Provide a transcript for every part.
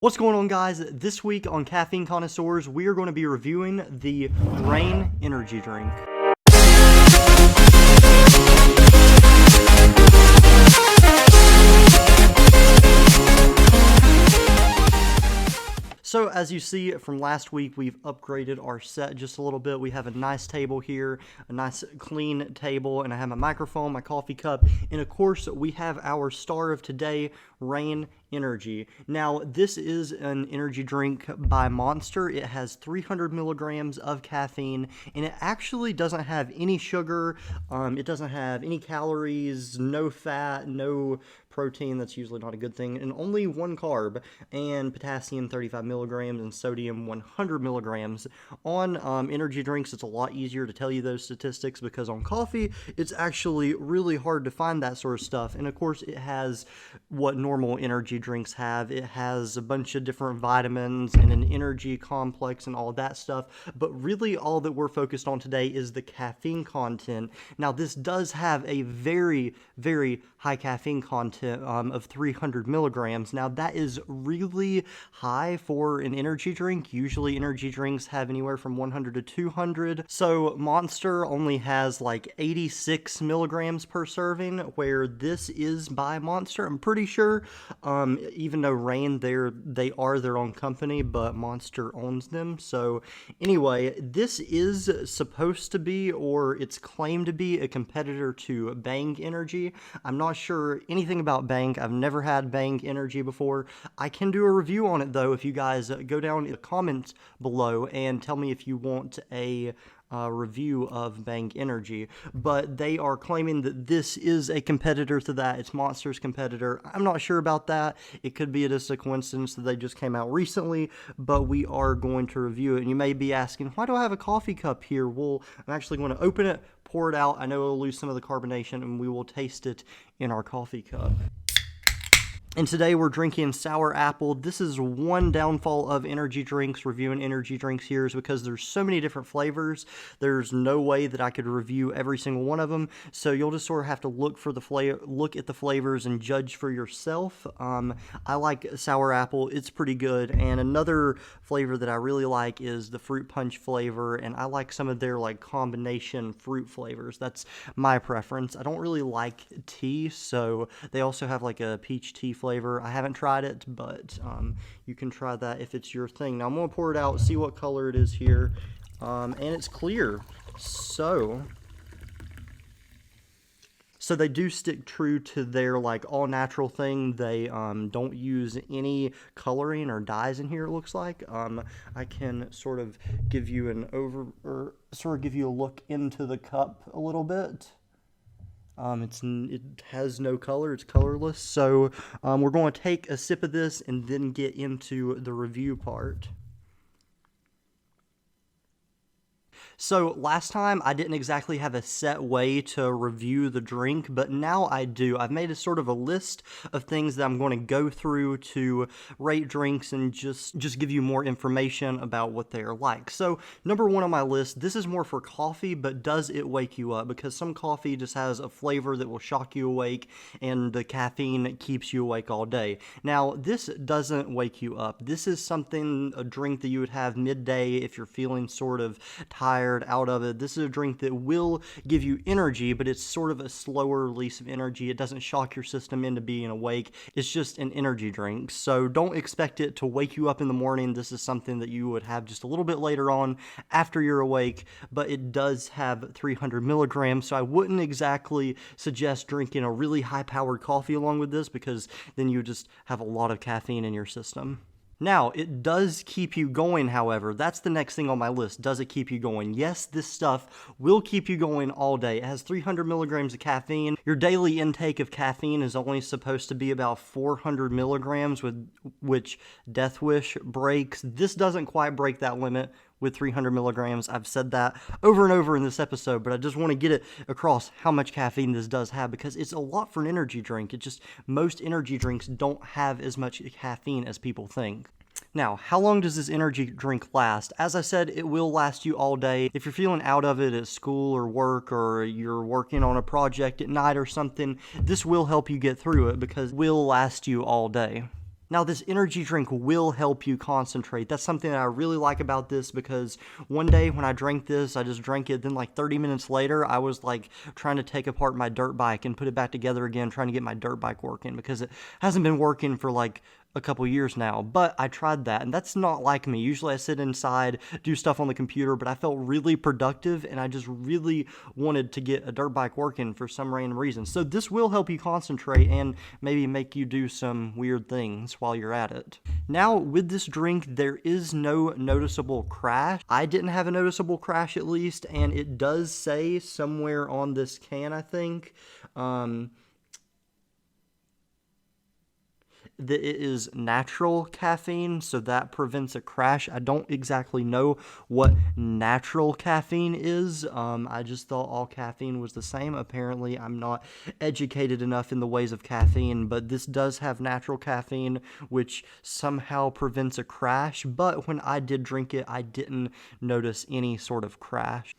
What's going on, guys? This week on Caffeine Connoisseurs, we are going to be reviewing the Rain energy drink. So as you see from last week, we've upgraded our set just a little bit. We have a nice table here, a nice clean table, and I have my microphone, my coffee cup, and of course we have our star of today, Rain Energy. Now, this is an energy drink by Monster. It has 300 milligrams of caffeine, and it actually doesn't have any sugar. It doesn't have any calories, no fat, no protein. That's usually not a good thing, and only one carb, and potassium 35 milligrams and sodium 100 milligrams. On energy drinks, it's a lot easier to tell you those statistics because on coffee, it's actually really hard to find that sort of stuff. And of course, it has what normal energy drinks have. It has a bunch of different vitamins and an energy complex and all that stuff, but really all that we're focused on today is the caffeine content. Now, this does have a very, very high caffeine content of 300 milligrams. Now, that is really high for an energy drink. Usually energy drinks have anywhere from 100 to 200. So Monster only has like 86 milligrams per serving, where this is by Monster, I'm pretty sure. Even though Rain, they are their own company, but Monster owns them. So anyway, this is supposed to be, or it's claimed to be, a competitor to Bang Energy. I'm not sure anything about Bang. I've never had Bang Energy before. I can do a review on it though if you guys go down in the comments below and tell me if you want a review of Bang Energy, but they are claiming that this is a competitor to that. It's Monster's competitor. I'm not sure about that. It could be just a coincidence that they just came out recently, but we are going to review it. And you may be asking, why do I have a coffee cup here? Well, I'm actually going to open it, pour it out. I know it'll lose some of the carbonation, and we will taste it in our coffee cup. And today we're drinking Sour Apple. This is one downfall of energy drinks, reviewing energy drinks here, is because there's so many different flavors. There's no way that I could review every single one of them. So you'll just sort of have to look at the flavors and judge for yourself. I like Sour Apple. It's pretty good. And another flavor that I really like is the fruit punch flavor. And I like some of their like combination fruit flavors. That's my preference. I don't really like tea, so they also have like a peach tea flavor. I haven't tried it, but you can try that if it's your thing. Now I'm going to pour it out, see what color it is here, and it's clear. So they do stick true to their like all natural thing. They don't use any coloring or dyes in here, it looks like. I can sort of give you a look into the cup a little bit. It has no color, it's colorless, so we're going to take a sip of this and then get into the review part. So last time I didn't exactly have a set way to review the drink, but now I do. I've made a sort of a list of things that I'm going to go through to rate drinks and just give you more information about what they are like. So number one on my list, this is more for coffee, but does it wake you up? Because some coffee just has a flavor that will shock you awake, and the caffeine keeps you awake all day. Now, this doesn't wake you up. This is a drink that you would have midday if you're feeling sort of tired out of it. This is a drink that will give you energy, but it's sort of a slower release of energy. It doesn't shock your system into being awake. It's just an energy drink. So don't expect it to wake you up in the morning. This is something that you would have just a little bit later on after you're awake, but it does have 300 milligrams. So I wouldn't exactly suggest drinking a really high-powered coffee along with this, because then you just have a lot of caffeine in your system. Now, it does keep you going, however. That's the next thing on my list. Does it keep you going? Yes, this stuff will keep you going all day. It has 300 milligrams of caffeine. Your daily intake of caffeine is only supposed to be about 400 milligrams, with which Death Wish breaks. This doesn't quite break that limit with 300 milligrams. I've said that over and over in this episode, but I just want to get it across how much caffeine this does have, because it's a lot for an energy drink. Most energy drinks don't have as much caffeine as people think. Now, how long does this energy drink last? As I said, it will last you all day. If you're feeling out of it at school or work, or you're working on a project at night or something, this will help you get through it because it will last you all day. Now, this energy drink will help you concentrate. That's something that I really like about this, because one day when I drank this, I just drank it, then like 30 minutes later, I was like trying to take apart my dirt bike and put it back together again, trying to get my dirt bike working, because it hasn't been working for like a couple years now. But I tried that, and that's not like me. Usually I sit inside, do stuff on the computer, but I felt really productive, and I just really wanted to get a dirt bike working for some random reason. So this will help you concentrate and maybe make you do some weird things while you're at it. Now, with this drink, there is no noticeable crash. I didn't have a noticeable crash, at least, and it does say somewhere on this can, I think, that it is natural caffeine, so that prevents a crash. I don't exactly know what natural caffeine is. I just thought all caffeine was the same. Apparently, I'm not educated enough in the ways of caffeine, but this does have natural caffeine, which somehow prevents a crash. But when I did drink it, I didn't notice any sort of crash.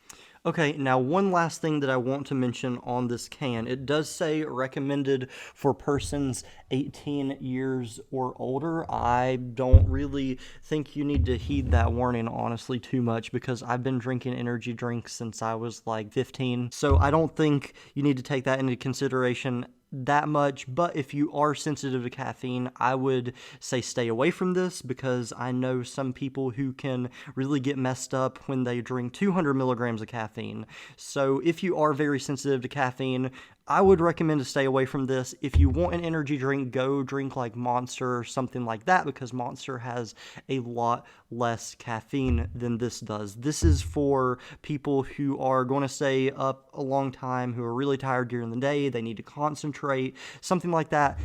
Okay, now one last thing that I want to mention on this can. It does say recommended for persons 18 years or older. I don't really think you need to heed that warning, honestly, too much, because I've been drinking energy drinks since I was like 15. So I don't think you need to take that into consideration that much. But if you are sensitive to caffeine, I would say stay away from this, because I know some people who can really get messed up when they drink 200 milligrams of caffeine. So if you are very sensitive to caffeine, I would recommend to stay away from this. If you want an energy drink, go drink like Monster or something like that, because Monster has a lot less caffeine than this does. This is for people who are going to stay up a long time, who are really tired during the day, they need to concentrate, something like that.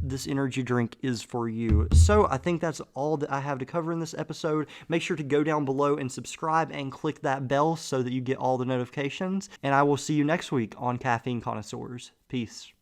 This energy drink is for you. So I think that's all that I have to cover in this episode. Make sure to go down below and subscribe and click that bell so that you get all the notifications. And I will see you next week on Caffeine Connoisseurs. Peace.